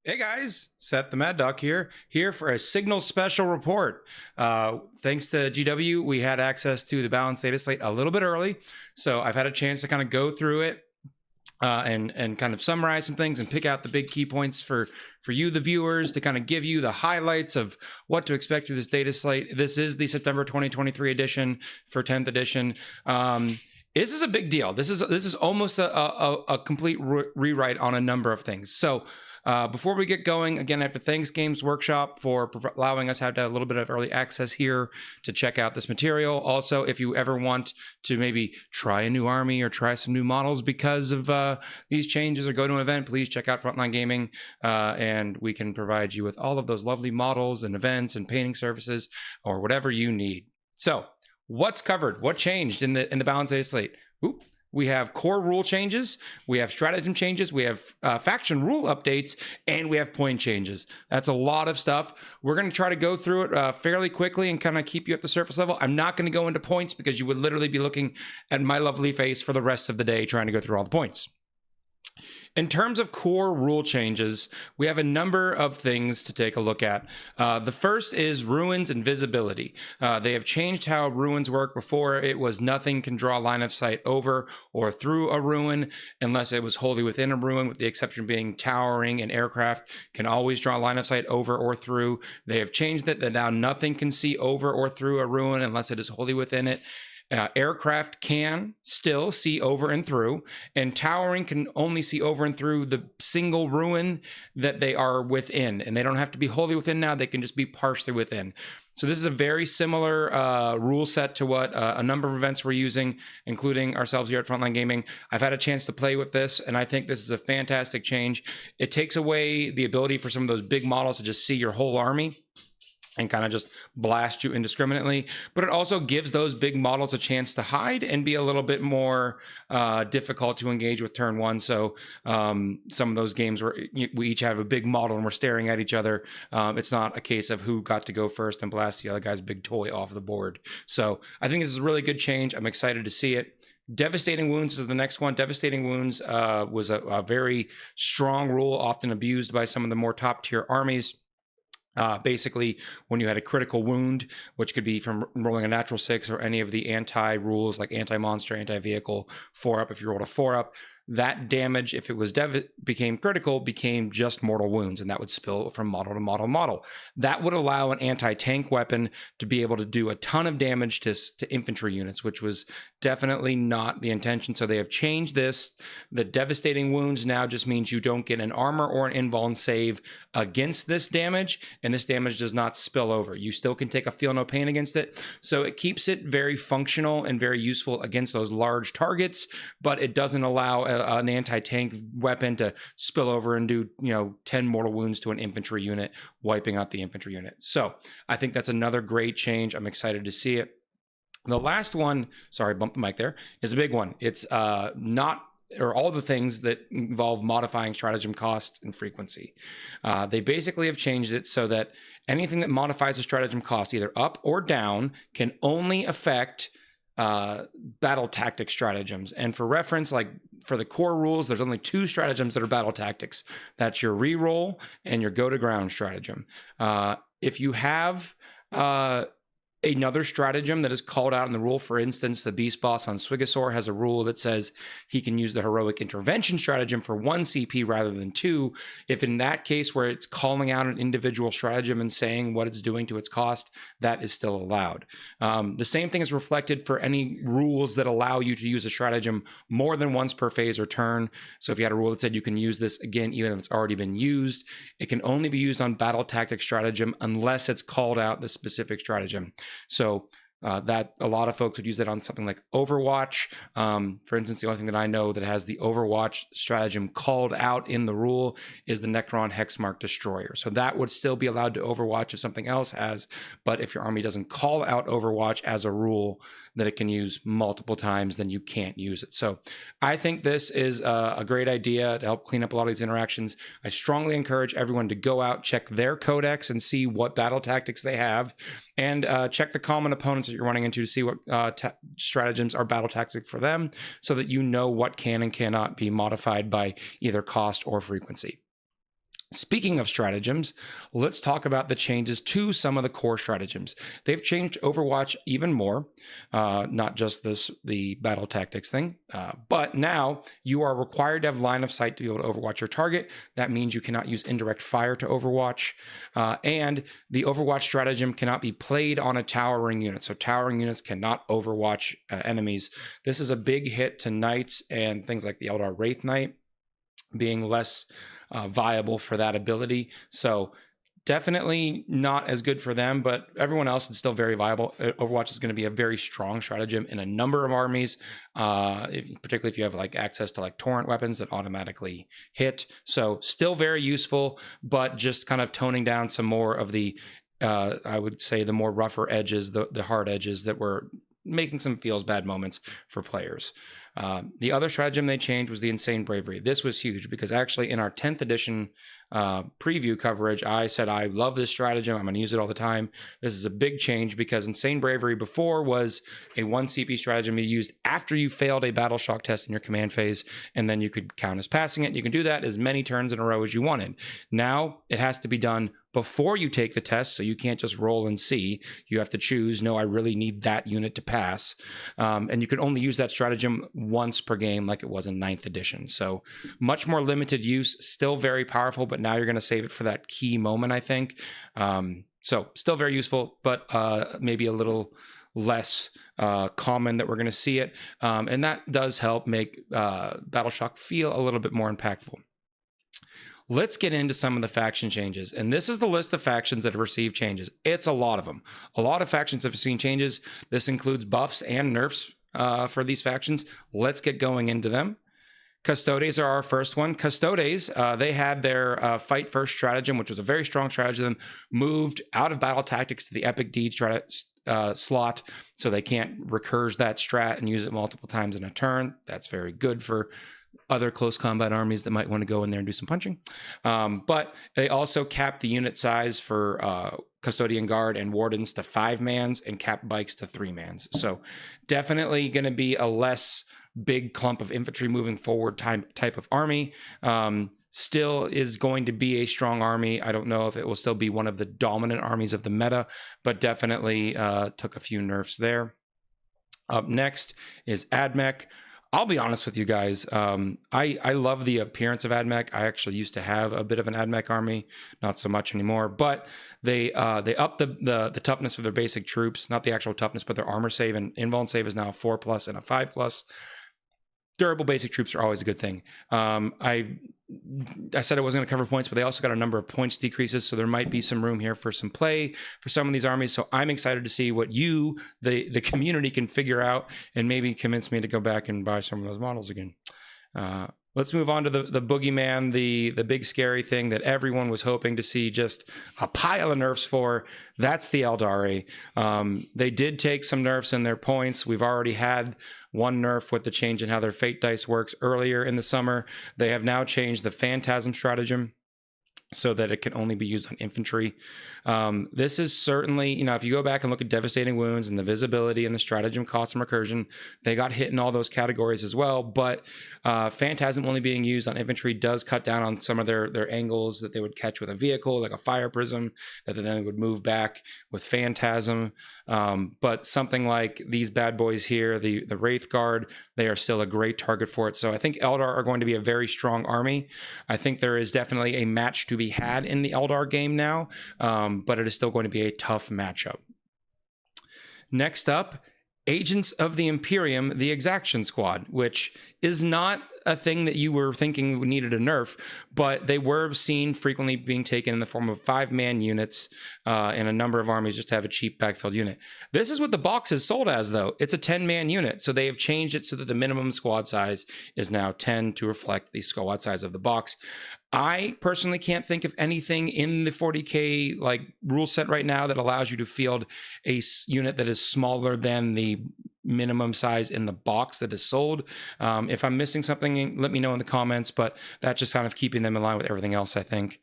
Hey guys, Seth the Mad Dog here for a Signals special report. Thanks to GW, we had access to the Balance Dataslate a little bit early, so I've had a chance to kind of go through it and kind of summarize some things and pick out the big key points for you, the viewers, to kind of give you the highlights of what to expect through this data slate. This is the September 2023 edition for 10th edition. This is a big deal. This is almost a complete rewrite on a number of things. So. Before we get going, again, after thanks Games Workshop for allowing us to have a little bit of early access here to check out this material. Also, if you ever want to maybe try a new army or try some new models because of these changes or go to an event, please check out Frontline Gaming, and we can provide you with all of those lovely models and events and painting services or whatever you need. So, what's covered? What changed in the Balance Dataslate? We have core rule changes, we have stratagem changes, we have faction rule updates, and we have point changes. That's a lot of stuff. We're going to try to go through it fairly quickly and kind of keep you at the surface level. I'm not going to go into points because you would literally be looking at my lovely face for the rest of the day trying to go through all the points. In terms of core rule changes, we have a number of things to take a look at. The first is ruins and visibility. They have changed how ruins work. Before, it was nothing can draw line of sight over or through a ruin unless it was wholly within a ruin, with the exception being towering and aircraft can always draw line of sight over or through. They have changed it that now nothing can see over or through a ruin unless it is wholly within it. Aircraft can still see over and through, and towering can only see over and through the single ruin that they are within, and they don't have to be wholly within now, they can just be partially within. So this is a very similar rule set to what a number of events we're using, including ourselves here at Frontline Gaming. I've had a chance to play with this, and I think this is a fantastic change. It takes away the ability for some of those big models to just see your whole army and kind of just blast you indiscriminately. But it also gives those big models a chance to hide and be a little bit more difficult to engage with turn one. So some of those games where we each have a big model and we're staring at each other, it's not a case of who got to go first and blast the other guy's big toy off the board. So I think this is a really good change. I'm excited to see it. Devastating Wounds is the next one. Devastating Wounds was a very strong rule, often abused by some of the more top tier armies. Basically, when you had a critical wound, which could be from rolling a natural 6 or any of the anti-rules like anti-monster, anti-vehicle, 4-up if you rolled a 4-up, that damage, if it was became critical, became just mortal wounds, and that would spill from model to model model. That would allow an anti-tank weapon to be able to do a ton of damage to infantry units, which was definitely not the intention. So they have changed this. The Devastating Wounds now just means you don't get an armor or an invuln save against this damage, and this damage does not spill over. You still can take a feel no pain against it. So it keeps it very functional and very useful against those large targets, but it doesn't allow an anti-tank weapon to spill over and do 10 mortal wounds to an infantry unit, wiping out the infantry unit. So I think that's another great change. I'm excited to see it. The last one, sorry, bumped the mic there, is a big one. It's all the things that involve modifying stratagem cost and frequency. They basically have changed it so that anything that modifies a stratagem cost, either up or down, can only affect battle tactic stratagems. And for reference, like for the core rules, there's only 2 stratagems that are battle tactics. That's your reroll and your go to ground stratagem. If you have another stratagem that is called out in the rule, for instance, the beast boss on Swigosaur has a rule that says he can use the heroic intervention stratagem for 1 CP rather than 2. If in that case where it's calling out an individual stratagem and saying what it's doing to its cost, that is still allowed. The same thing is reflected for any rules that allow you to use a stratagem more than once per phase or turn. So if you had a rule that said you can use this again even if it's already been used, it can only be used on battle tactic stratagem unless it's called out the specific stratagem. So that a lot of folks would use that on something like Overwatch. For instance, the only thing that I know that has the Overwatch stratagem called out in the rule is the Necron Hexmark Destroyer. So that would still be allowed to Overwatch if something else has, but if your army doesn't call out Overwatch as a rule that it can use multiple times, then you can't use it. So I think this is a great idea to help clean up a lot of these interactions. I strongly encourage everyone to go out, check their codex and see what battle tactics they have, and check the common opponents that you're running into to see what stratagems are battle tactic for them, so that you know what can and cannot be modified by either cost or frequency. Speaking of stratagems, let's talk about the changes to some of the core stratagems. They've changed Overwatch even more, not just the battle tactics thing, but now you are required to have line of sight to be able to overwatch your target. That means you cannot use indirect fire to overwatch, and the Overwatch stratagem cannot be played on a towering unit. So towering units cannot overwatch enemies. This is a big hit to Knights and things like the Eldar Wraith Knight being less viable for that ability. So definitely not as good for them, but everyone else is still very viable. Overwatch is going to be a very strong stratagem in a number of armies, particularly if you have like access to like torrent weapons that automatically hit. So still very useful, but just kind of toning down some more of the, I would say, the more rougher edges, the hard edges that were making some feels bad moments for players. The other stratagem they changed was the Insane Bravery. This was huge because actually in our 10th edition preview coverage, I said, I love this stratagem. I'm going to use it all the time. This is a big change because Insane Bravery before was a 1 CP stratagem you used after you failed a battle shock test in your command phase, and then you could count as passing it. You can do that as many turns in a row as you wanted. Now it has to be done before you take the test, so you can't just roll and see. You have to choose, no, I really need that unit to pass. And you can only use that stratagem once per game like it was in 9th edition. So much more limited use, still very powerful, but now you're going to save it for that key moment, I think. So still very useful, but maybe a little less common that we're going to see it. And that does help make Battle Shock feel a little bit more impactful. Let's get into some of the faction changes. And this is the list of factions that have received changes. It's a lot of them. A lot of factions have seen changes. This includes buffs and nerfs for these factions. Let's get going into them. Custodes are our first one. Custodes, they had their fight first stratagem, which was a very strong stratagem, moved out of battle tactics to the epic deed slot, so they can't recurse that strat and use it multiple times in a turn. That's very good for other close combat armies that might want to go in there and do some punching. But they also capped the unit size for Custodian Guard and Wardens to 5 mans and capped bikes to 3 mans. So definitely going to be a less big clump of infantry moving forward type of army. Still is going to be a strong army. I don't know if it will still be one of the dominant armies of the meta, but definitely took a few nerfs there. Up next is Admac. I'll be honest with you guys. I love the appearance of Admac. I actually used to have a bit of an Admac army, not so much anymore. But they upped the toughness of their basic troops, not the actual toughness, but their armor save and invuln save is now a 4+ and a 5+. Durable basic troops are always a good thing. I said I wasn't going to cover points, but they also got a number of points decreases, so there might be some room here for some play for some of these armies. So I'm excited to see what you, the community, can figure out and maybe convince me to go back and buy some of those models again. Let's move on to the boogeyman, the big scary thing that everyone was hoping to see just a pile of nerfs for. That's the Eldar. They did take some nerfs in their points. We've already had one nerf with the change in how their fate dice works earlier in the summer. They have now changed the Phantasm stratagem so that it can only be used on infantry. This is certainly, if you go back and look at Devastating Wounds and the visibility and the stratagem cost and recursion, they got hit in all those categories as well. But Phantasm only being used on infantry does cut down on some of their angles that they would catch with a vehicle, like a fire prism, that then would move back with Phantasm. But something like these bad boys here, the Wraith Guard, they are still a great target for it. So I think Eldar are going to be a very strong army. I think there is definitely a match to be had in the Eldar game now, but it is still going to be a tough matchup. Next up, Agents of the Imperium, the Exaction Squad, which is not a thing that you were thinking needed a nerf, but they were seen frequently being taken in the form of 5-man units in a number of armies just to have a cheap backfilled unit. This is what the box is sold as, though. It's a 10-man unit, so they have changed it so that the minimum squad size is now 10 to reflect the squad size of the box. I personally can't think of anything in the 40k rule set right now that allows you to field a unit that is smaller than the minimum size in the box that is sold. If I'm missing something, let me know in the comments, but that's just kind of keeping them in line with everything else, I think.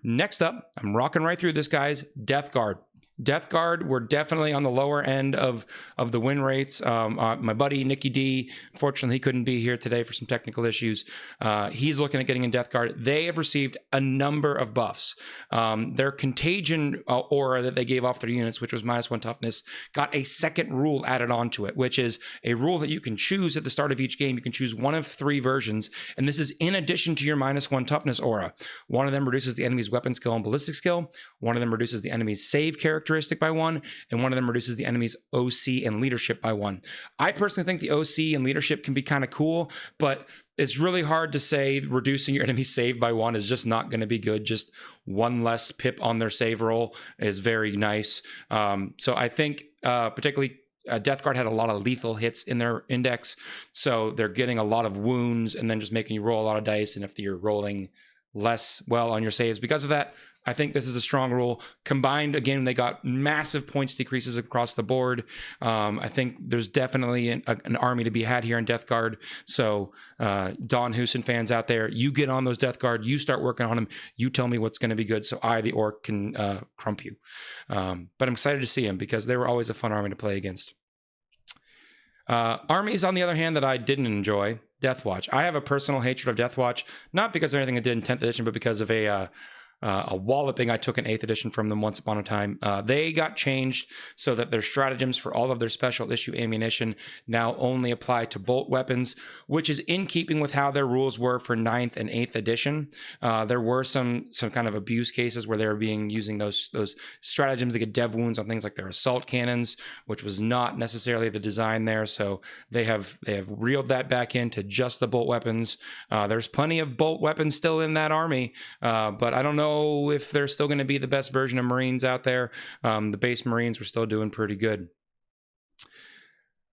Next up, I'm rocking right through this, guys. Death Guard. Death Guard were definitely on the lower end of the win rates. My buddy Nicky D, unfortunately, he couldn't be here today for some technical issues. He's looking at getting in Death Guard. They have received a number of buffs. Their Contagion aura that they gave off their units, which was -1 toughness, got a second rule added onto it, which is a rule that you can choose at the start of each game. You can choose one of 3 versions, and this is in addition to your -1 toughness aura. One of them reduces the enemy's weapon skill and ballistic skill. One of them reduces the enemy's save characteristic by 1, and one of them reduces the enemy's OC and leadership by 1. I personally think the OC and leadership can be kind of cool, but it's really hard to say reducing your enemy's save by 1 is just not going to be good. Just 1 less pip on their save roll is very nice. So I think particularly Death Guard had a lot of lethal hits in their index, so they're getting a lot of wounds and then just making you roll a lot of dice, and if you're rolling less well on your saves because of that, I think this is a strong rule. Combined, again, they got massive points decreases across the board. I think there's definitely an army to be had here in Death Guard. So Don Hoosen fans out there, you get on those Death Guard, you start working on them, you tell me what's going to be good so I, the orc, can crump you. But I'm excited to see them because they were always a fun army to play against. Armies, on the other hand, that I didn't enjoy, Deathwatch. I have a personal hatred of Deathwatch, not because of anything I did in 10th edition, but because of a walloping I took in 8th edition from them once upon a time. They got changed so that their stratagems for all of their special issue ammunition now only apply to bolt weapons, which is in keeping with how their rules were for 9th and 8th edition. There were some kind of abuse cases where they were using those stratagems to get dev wounds on things like their assault cannons, which was not necessarily the design there. So they have reeled that back into just the bolt weapons. There's plenty of bolt weapons still in that army, but I don't know if they're still going to be the best version of Marines out there. The base Marines were still doing pretty good.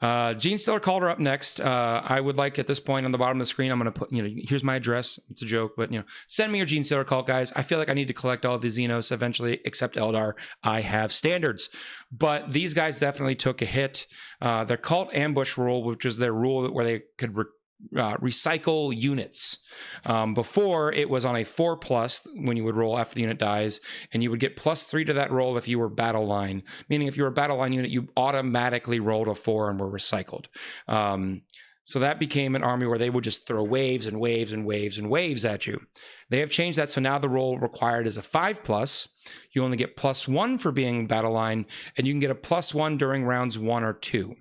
Jeansteer Cult are up next. I would like at this point on the bottom of the screen, I'm going to put, here's my address. It's a joke, but send me your Jeansteer Cult, guys. I feel like I need to collect all the Xenos eventually, except Eldar. I have standards, but these guys definitely took a hit. Their Cult Ambush rule, which is their rule where they could recycle units. Before, it was on a 4+ when you would roll after the unit dies, and you would get +3 to that roll if you were battle line, meaning if you were a battle line unit, you automatically rolled a 4 and were recycled. So that became an army where they would just throw waves and waves and waves and waves at you. They have changed that, so now the roll required is a 5+. You only get +1 for being battle line, and you can get a +1 during rounds 1 or 2.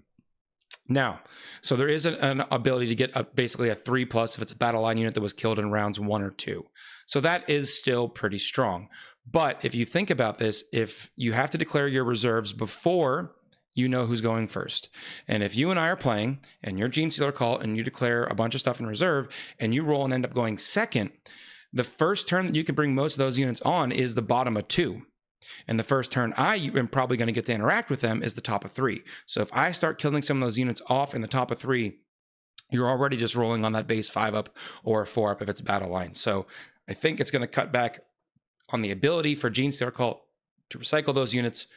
Now, so there is an ability to get basically a 3+ if it's a battle line unit that was killed in rounds 1 or 2. So that is still pretty strong. But if you think about this, if you have to declare your reserves before you know who's going first, and if you and I are playing and you're Jeansteer Cult and you declare a bunch of stuff in reserve and you roll and end up going second, the first turn that you can bring most of those units on is the bottom of 2. And the first turn I am probably going to get to interact with them is the top of 3. So if I start killing some of those units off in the top of 3, you're already just rolling on that base 5 up or 4 up if it's battle line. So I think it's going to cut back on the ability for Jeansteer Cult to recycle those units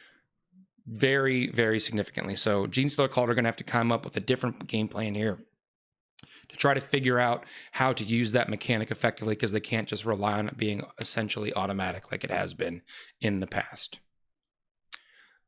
very, very significantly. So Jeansteer Cult are going to have to come up with a different game plan here to try to figure out how to use that mechanic effectively, because they can't just rely on it being essentially automatic like it has been in the past.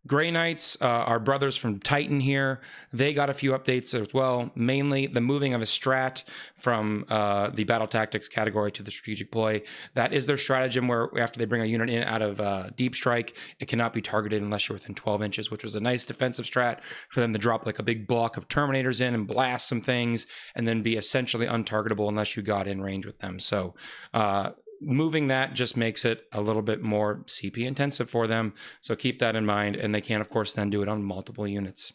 Grey Knights, our brothers from Titan here, they got a few updates as well, mainly the moving of a strat from the battle tactics category to the strategic ploy. That is their stratagem where after they bring a unit in out of deep strike, it cannot be targeted unless you're within 12 inches, which was a nice defensive strat for them to drop like a big block of Terminators in and blast some things and then be essentially untargetable unless you got in range with them. So moving that just makes it a little bit more CP intensive for them. So keep that in mind. And they can, of course, then do it on multiple units.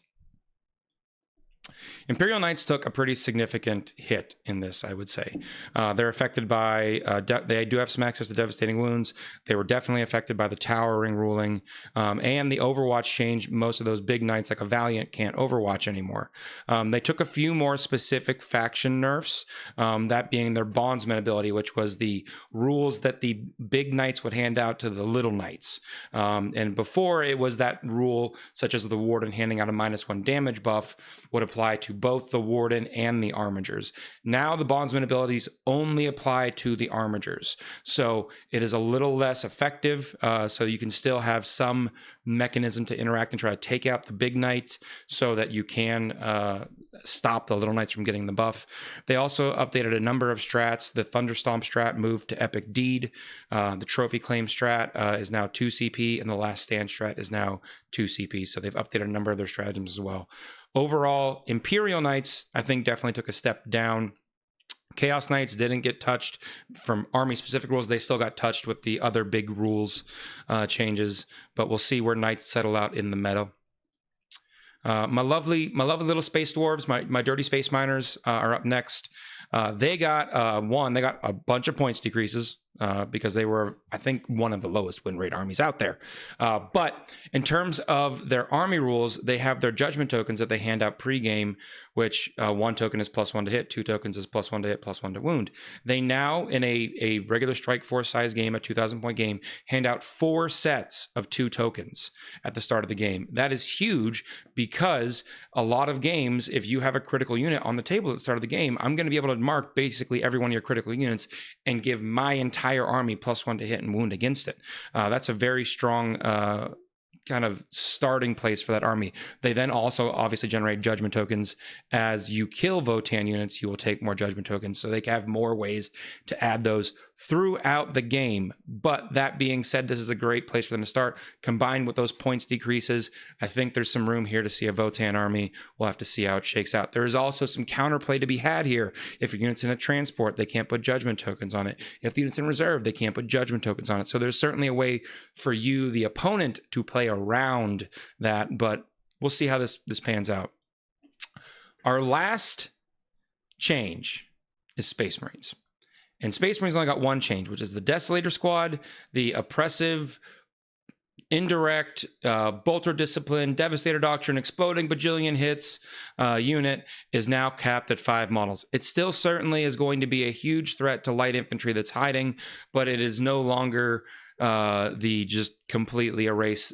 Imperial Knights took a pretty significant hit in this, I would say. They're affected by, they do have some access to devastating wounds. They were definitely affected by the towering ruling and the Overwatch change. Most of those big knights like a Valiant can't Overwatch anymore. They took a few more specific faction nerfs, that being their bondsman ability, which was the rules that the big knights would hand out to the little knights. And before it was that rule, such as the warden handing out a -1 damage buff, would apply to both the Warden and the Armigers. Now the Bondsman abilities only apply to the Armigers. So it is a little less effective. So you can still have some mechanism to interact and try to take out the big knight so that you can stop the little knights from getting the buff. They also updated a number of strats. The Thunderstomp strat moved to Epic Deed. The Trophy Claim strat is now 2 CP, and the Last Stand strat is now 2 CP. So they've updated a number of their stratagems as well. Overall, Imperial Knights, I think, definitely took a step down. Chaos Knights didn't get touched from army-specific rules. They still got touched with the other big rules changes, but we'll see where Knights settle out in the meta. My lovely little space dwarves, my dirty space miners are up next. They got they got a bunch of points decreases because they were, I think, one of the lowest win rate armies out there. But in terms of their army rules, they have their judgment tokens that they hand out pre-game, which 1 token is +1 to hit, 2 tokens is +1 to hit, +1 to wound. They now, in a regular Strike Force size game, a 2,000 point game, hand out 4 sets of 2 tokens at the start of the game. That is huge because a lot of games, if you have a critical unit on the table at the start of the game, I'm going to be able to mark basically every one of your critical units and give my entire army +1 to hit and wound against it. That's a very strong kind of starting place for that army. They then also obviously generate judgment tokens. As you kill Votann units, you will take more judgment tokens, so they can have more ways to add those throughout the game. But that being said, this is a great place for them to start. Combined with those points decreases, I think there's some room here to see a Votann army. We'll have to see how it shakes out. There is also some counterplay to be had here. If your unit's in a transport, they can't put judgment tokens on it. If the unit's in reserve, they can't put judgment tokens on it. So there's certainly a way for you, the opponent, to play around that, but we'll see how this pans out. Our last change is Space Marines. And Space Marines only got one change, which is the Desolator Squad, the oppressive, indirect, Bolter Discipline, Devastator Doctrine, exploding bajillion hits unit is now capped at 5 models. It still certainly is going to be a huge threat to light infantry that's hiding, but it is no longer the just completely erase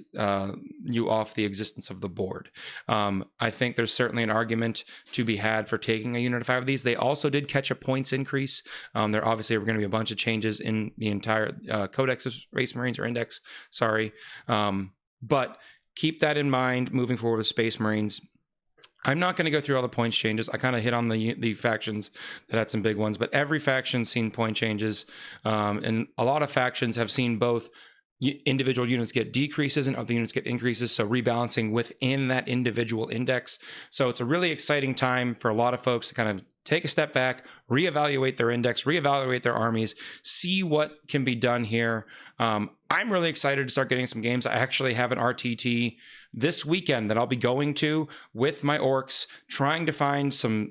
you off the existence of the board. I think there's certainly an argument to be had for taking a unit of 5 of these. They also did catch a points increase. There obviously are going to be a bunch of changes in the entire Codex of Space Marines, or Index, sorry. But keep that in mind moving forward with Space Marines. I'm not going to go through all the points changes. I kind of hit on the factions that had some big ones, but every faction's seen point changes. And a lot of factions have seen both individual units get decreases and other units get increases, so rebalancing within that individual index. So it's a really exciting time for a lot of folks to kind of take a step back, reevaluate their index, reevaluate their armies, see what can be done here. I'm really excited to start getting some games. I actually have an RTT this weekend that I'll be going to with my orcs, trying to find some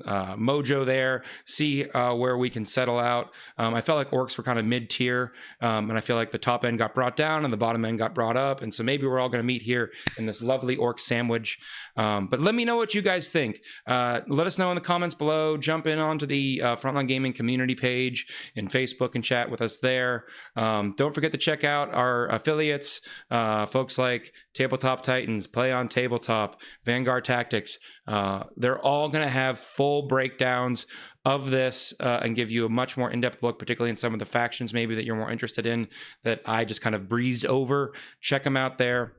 mojo there, see where we can settle out. I felt like orcs were kind of mid-tier, and I feel like the top end got brought down and the bottom end got brought up, and so maybe we're all going to meet here in this lovely orc sandwich. But let me know what you guys think. Let us know in the comments below. Jump in onto the Frontline Gaming community page in Facebook and chat with us there. Don't forget to check out our affiliates, folks like Tabletop Titans, Play on Tabletop, Vanguard Tactics. They're all going to have full breakdowns of this and give you a much more in-depth look, particularly in some of the factions maybe that you're more interested in that I just kind of breezed over. Check them out there.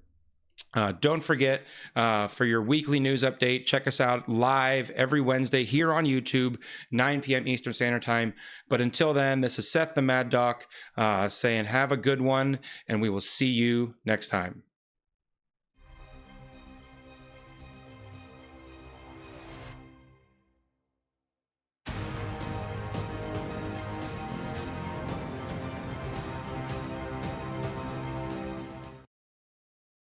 Don't forget, for your weekly news update, check us out live every Wednesday here on YouTube, 9 p.m. Eastern Standard Time. But until then, this is Seth the Mad Doc saying have a good one, and we will see you next time.